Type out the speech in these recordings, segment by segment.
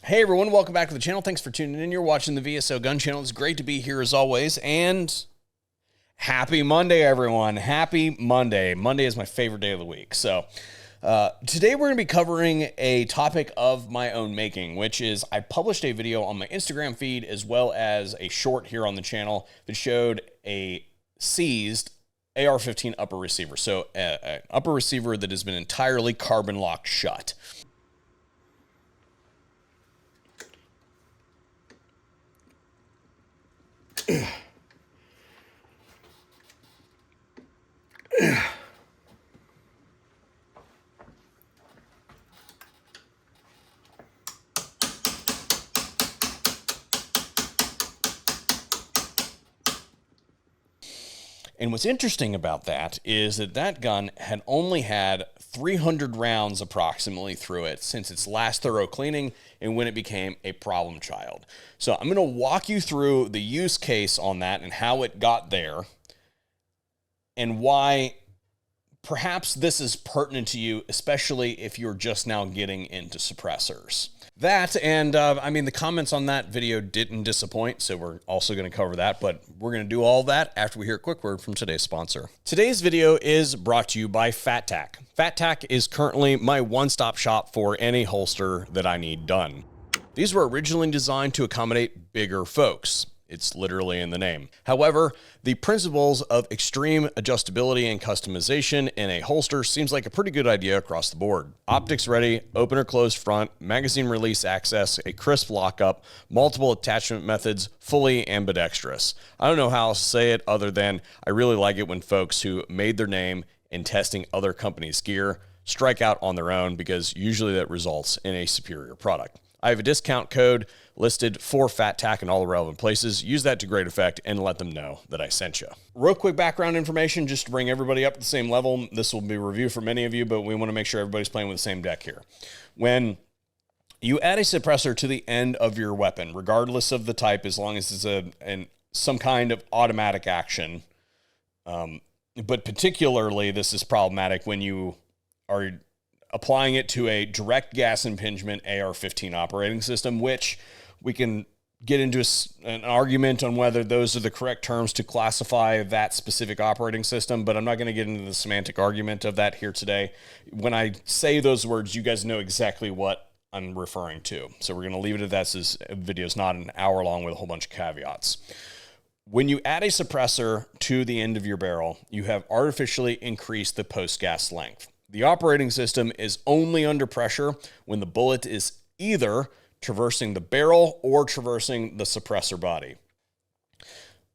Hey everyone, welcome back to the channel. Thanks for tuning in. You're watching the VSO Gun Channel. It's great to be here as always. And happy Monday, everyone. Happy Monday. Monday is my favorite day of the week. So today we're going to be covering a topic of my own making, which is I published a video on my Instagram feed as well as a short here on the channel that showed a seized AR-15 upper receiver. So an upper receiver that has been entirely carbon locked shut. And what's interesting about that is that that gun had only had 300 rounds approximately through it since its last thorough cleaning and when it became a problem child. So I'm going to walk you through the use case on that and how it got there and why perhaps this is pertinent to you, especially if you're just now getting into suppressors. That and I mean, the comments on that video didn't disappoint, so we're also going to cover that, but we're going to do all that after we hear a quick word from today's sponsor. Today's video is brought to you by FatTac. FatTac is currently my one-stop shop for any holster that I need done. These were originally designed to accommodate bigger folks. It's literally in the name. However, the principles of extreme adjustability and customization in a holster seems like a pretty good idea across the board. Optics ready, open or closed front, magazine release access, a crisp lockup, multiple attachment methods, fully ambidextrous. I don't know how else to say it other than I really like it when folks who made their name in testing other companies' gear strike out on their own, because usually that results in a superior product. I have a discount code listed for FatTac in all the relevant places. Use that to great effect and let them know that I sent you. Real quick background information just to bring everybody up to the same level. This will be a review for many of you, but we want to make sure everybody's playing with the same deck here. When you add a suppressor to the end of your weapon, regardless of the type, as long as it's some kind of automatic action, but particularly this is problematic when you are applying it to a direct gas impingement AR-15 operating system, which we can get into an argument on whether those are the correct terms to classify that specific operating system, but I'm not going to get into the semantic argument of that here today. When I say those words, you guys know exactly what I'm referring to. So we're going to leave it at that. This video is not an hour long with a whole bunch of caveats. When you add a suppressor to the end of your barrel, you have artificially increased the post-gas length. The operating system is only under pressure when the bullet is either traversing the barrel or traversing the suppressor body.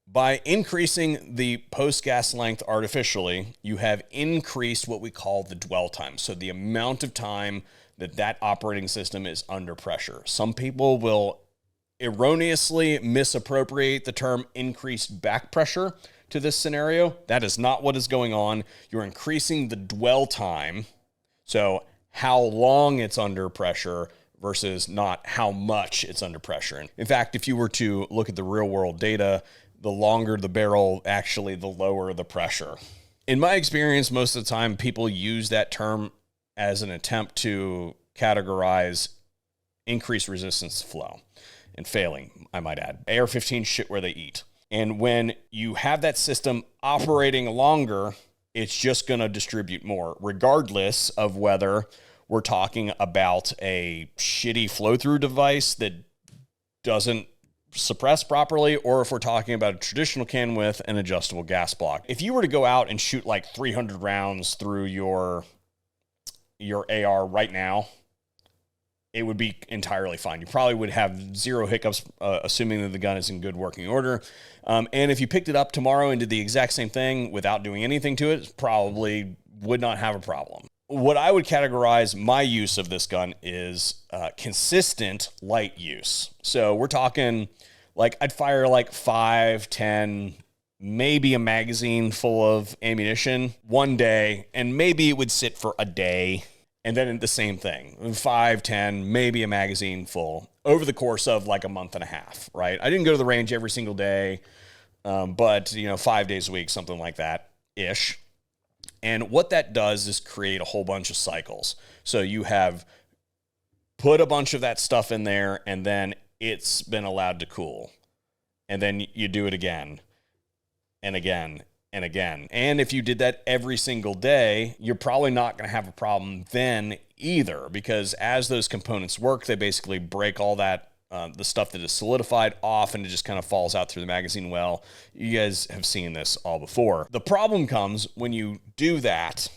By increasing the post-gas length artificially, you have increased what we call the dwell time. So the amount of time that that operating system is under pressure. Some people will erroneously misappropriate the term increased back pressure to this scenario. That is not what is going on. You're increasing the dwell time, so how long it's under pressure versus not how much it's under pressure. In fact, if you were to look at the real world data, the longer the barrel, actually the lower the pressure. In my experience, most of the time people use that term as an attempt to categorize increased resistance to flow and failing, I might add. AR-15 shit where they eat. And when you have that system operating longer, it's just going to distribute more, regardless of whether we're talking about a shitty flow-through device that doesn't suppress properly, or if we're talking about a traditional can with an adjustable gas block. If you were to go out and shoot like 300 rounds through your AR right now, it would be entirely fine. You probably would have zero hiccups, assuming that the gun is in good working order. And if you picked it up tomorrow and did the exact same thing without doing anything to it, probably would not have a problem. What I would categorize my use of this gun is consistent light use. So we're talking like I'd fire like 5, 10, maybe a magazine full of ammunition one day, and maybe it would sit for a day. And then the same thing, 5, 10, maybe a magazine full over the course of like a month and a half, right? I didn't go to the range every single day, but 5 days a week, something like that-ish. And what that does is create a whole bunch of cycles. So you have put a bunch of that stuff in there, and then it's been allowed to cool. And then you do it again and again and again. And if you did that every single day, you're probably not going to have a problem then either, because as those components work, they basically break all that, the stuff that is solidified off, and it just kind of falls out through the magazine well. You guys have seen this all before. The problem comes when you do that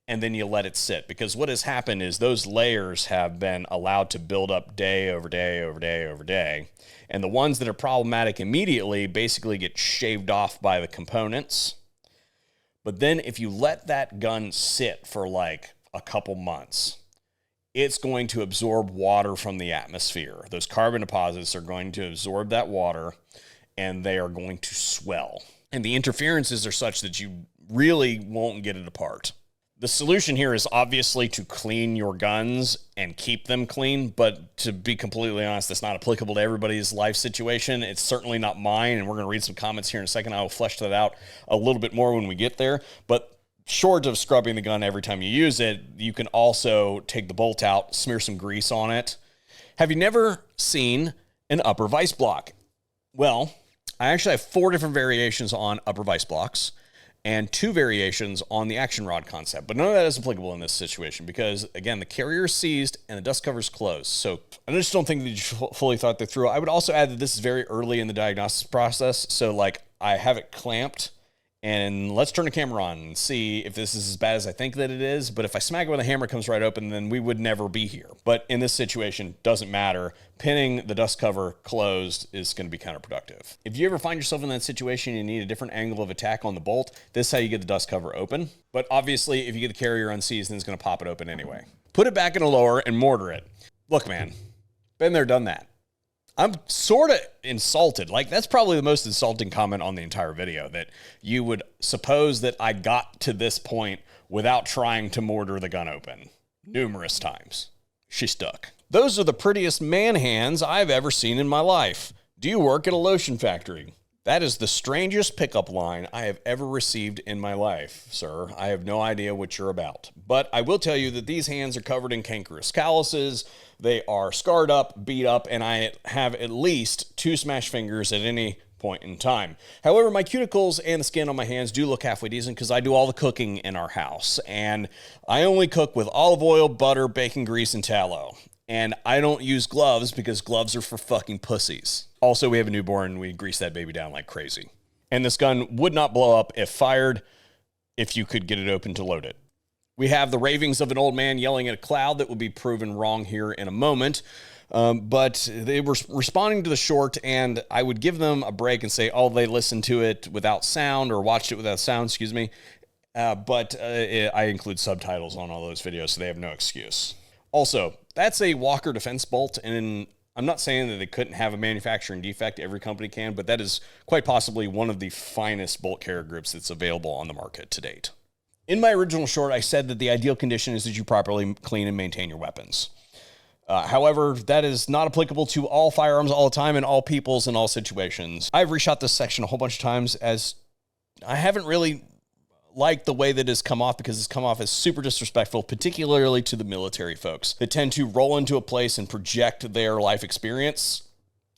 and then you let it sit, because what has happened is those layers have been allowed to build up day over day over day over day. And the ones that are problematic immediately basically get shaved off by the components. But then if you let that gun sit for like a couple months, it's going to absorb water from the atmosphere. Those carbon deposits are going to absorb that water, and they are going to swell. And the interferences are such that you really won't get it apart. The solution here is obviously to clean your guns and keep them clean, but to be completely honest, that's not applicable to everybody's life situation. It's certainly not mine, and we're going to read some comments here in a second. I will flesh that out a little bit more when we get there. But short of scrubbing the gun every time you use it, you can also take the bolt out, smear some grease on it. Have you never seen an upper vise block? Well, I actually have 4 different variations on upper vise blocks and 2 variations on the action rod concept. But none of that is applicable in this situation because, again, the carrier is seized and the dust cover is closed. So I just don't think that you fully thought that through. I would also add that this is very early in the diagnosis process. So, like, I have it clamped, and let's turn the camera on and see if this is as bad as I think that it is. But if I smack it with a hammer, it comes right open, then we would never be here. But in this situation, doesn't matter. Pinning the dust cover closed is going to be counterproductive. If you ever find yourself in that situation, you need a different angle of attack on the bolt, this is how you get the dust cover open. But obviously, if you get the carrier unseized, then it's going to pop it open anyway. Put it back in a lower and mortar it. Look, man, been there, done that. I'm sort of insulted. Like, that's probably the most insulting comment on the entire video, that you would suppose that I got to this point without trying to mortar the gun open numerous times. She stuck. Those are the prettiest man hands I've ever seen in my life. Do you work at a lotion factory? That is the strangest pickup line I have ever received in my life, sir. I have no idea what you're about. But I will tell you that these hands are covered in cankerous calluses. They are scarred up, beat up, and I have at least 2 smashed fingers at any point in time. However, my cuticles and the skin on my hands do look halfway decent because I do all the cooking in our house. And I only cook with olive oil, butter, bacon grease, and tallow. And I don't use gloves because gloves are for fucking pussies. Also, we have a newborn, and we grease that baby down like crazy. And this gun would not blow up if fired if you could get it open to load it. We have the ravings of an old man yelling at a cloud that will be proven wrong here in a moment. But they were responding to the short, and I would give them a break and say, oh, they listened to it without sound or watched it without sound, excuse me. But I include subtitles on all those videos, so they have no excuse. Also, that's a Walker defense bolt, and I'm not saying that they couldn't have a manufacturing defect. Every company can, but that is quite possibly one of the finest bolt carrier grips that's available on the market to date. In my original short, I said that the ideal condition is that you properly clean and maintain your weapons. However, that is not applicable to all firearms all the time and all peoples in all situations. I've reshot this section a whole bunch of times, as I haven't really liked the way that it's come off, because it's come off as super disrespectful, particularly to the military folks that tend to roll into a place and project their life experience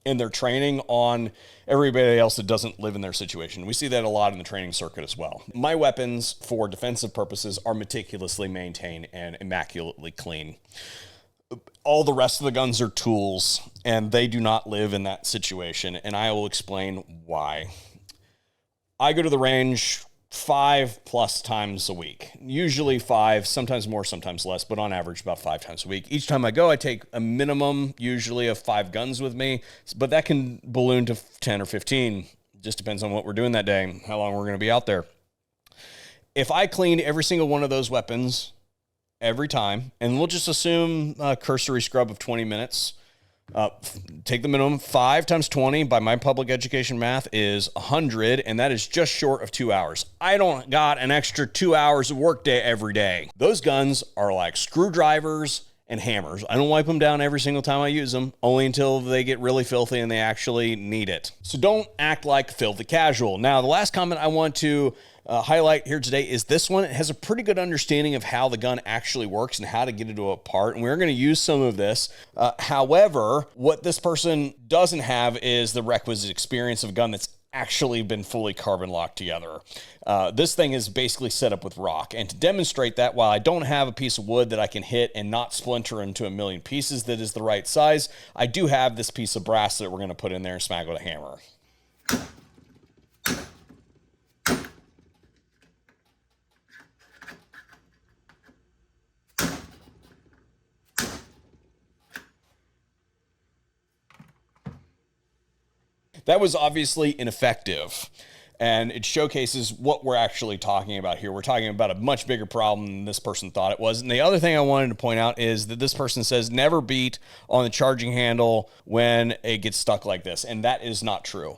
and their training on everybody else that doesn't live in their situation. We see that a lot in the training circuit as well. My weapons for defensive purposes are meticulously maintained and immaculately clean. All the rest of the guns are tools, and they do not live in that situation, and I will explain why. I go to the range 5+ times a week, usually 5, sometimes more, sometimes less, but on average about 5 times a week. Each time I go, I take a minimum usually of 5 guns with me, but that can balloon to 10 or 15. Just depends on what we're doing that day, how long we're going to be out there. If I clean every single one of those weapons every time, and we'll just assume a cursory scrub of 20 minutes, take the minimum. 5 times 20 by my public education math is 100, and that is just short of 2 hours. I don't got an extra 2 hours of workday every day. Those guns are like screwdrivers and hammers. I don't wipe them down every single time I use them, only until they get really filthy and they actually need it. So don't act like filthy casual. Now, the last comment I want to highlight here today is this one. It has a pretty good understanding of how the gun actually works and how to get it apart, and we're going to use some of this. However, what this person doesn't have is the requisite experience of a gun that's actually been fully carbon locked together. This thing is basically set up with rock. And to demonstrate that, while I don't have a piece of wood that I can hit and not splinter into a million pieces that is the right size, I do have this piece of brass that we're going to put in there and smack with a hammer. That was obviously ineffective, and it showcases what we're actually talking about here. We're talking about a much bigger problem than this person thought it was. And the other thing I wanted to point out is that this person says never beat on the charging handle when it gets stuck like this, and that is not true.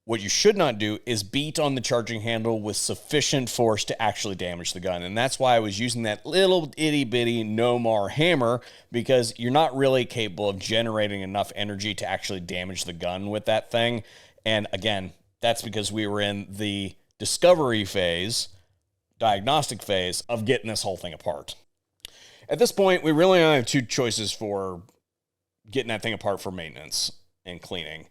What you should not do is beat on the charging handle with sufficient force to actually damage the gun. And that's why I was using that little itty bitty no-mar hammer, because you're not really capable of generating enough energy to actually damage the gun with that thing. And again, that's because we were in the discovery phase, diagnostic phase of getting this whole thing apart. At this point, we really only have two choices for getting that thing apart for maintenance and cleaning.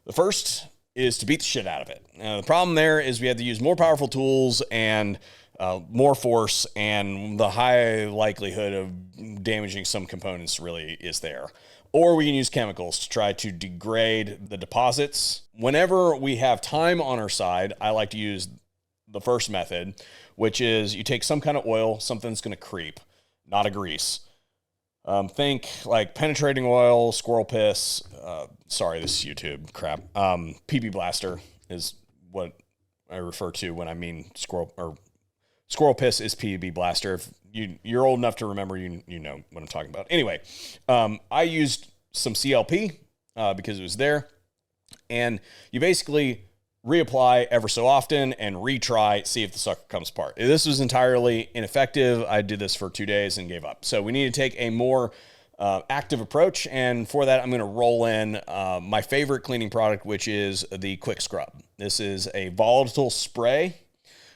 The first is to beat the shit out of it. Now, the problem there is we have to use more powerful tools and more force, and the high likelihood of damaging some components really is there. Or we can use chemicals to try to degrade the deposits. Whenever we have time on our side, I like to use the first method, which is you take some kind of oil, something that's going to creep, not a grease. Think like penetrating oil, squirrel piss. Sorry, this is YouTube crap. PB blaster is what I refer to when I mean squirrel piss is PB blaster. If you're old enough to remember, you know what I'm talking about. Anyway, I used some CLP because it was there, and you basically reapply ever so often and retry, see if the sucker comes apart. This was entirely ineffective. I did this for 2 days and gave up. So we need to take a more active approach, and for that I'm going to roll in my favorite cleaning product, which is the Quick Scrub. This is a volatile spray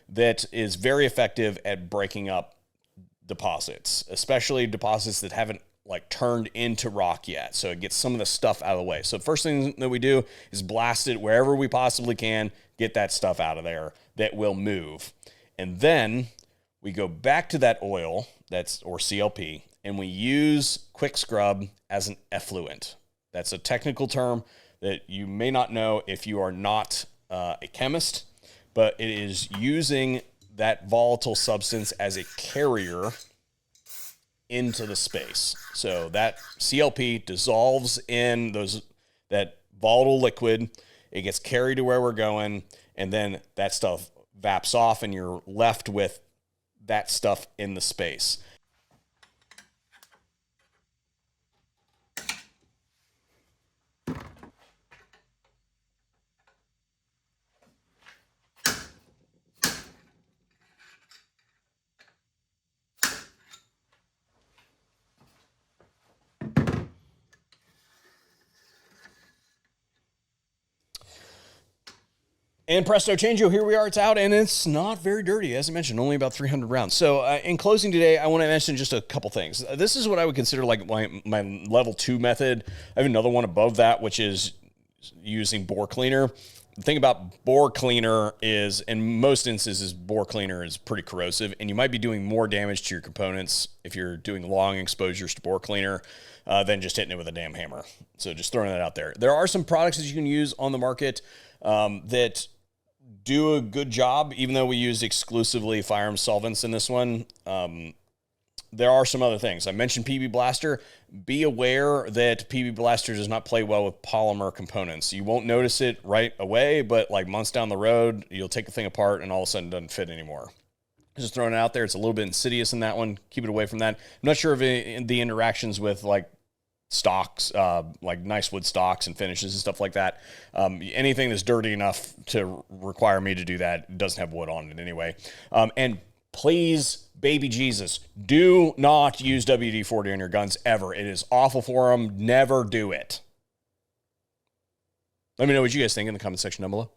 that is very effective at breaking up deposits, especially deposits that haven't turned into rock yet. So it gets some of the stuff out of the way. So the first thing that we do is blast it wherever we possibly can, get that stuff out of there that will move. And then we go back to that oil or CLP, and we use Quick Scrub as an effluent. That's a technical term that you may not know if you are not a chemist, but it is using that volatile substance as a carrier into the space. So that CLP dissolves in that volatile liquid. It gets carried to where we're going, and then that stuff vaps off, and you're left with that stuff in the space. And presto changeo, here we are, it's out, and it's not very dirty. As I mentioned, only about 300 rounds. So in closing today, I want to mention just a couple things. This is what I would consider like my level 2 method. I have another one above that, which is using bore cleaner. The thing about bore cleaner is, in most instances, bore cleaner is pretty corrosive, and you might be doing more damage to your components if you're doing long exposures to bore cleaner than just hitting it with a damn hammer. So just throwing that out there. There are some products that you can use on the market that do a good job, even though we use exclusively firearms solvents in this one. There are some other things. I mentioned PB Blaster. Be aware that PB Blaster does not play well with polymer components. You won't notice it right away, but like months down the road, you'll take the thing apart and all of a sudden it doesn't fit anymore. Just throwing it out there. It's a little bit insidious in that one. Keep it away from that. I'm not sure of the interactions with like stocks, like nice wood stocks and finishes and stuff like that. Anything that's dirty enough to require me to do that doesn't have wood on it anyway. And Please, baby Jesus, do not use WD-40 on your guns ever. It is awful for them. Never do it. Let me know what you guys think in the comment section down below.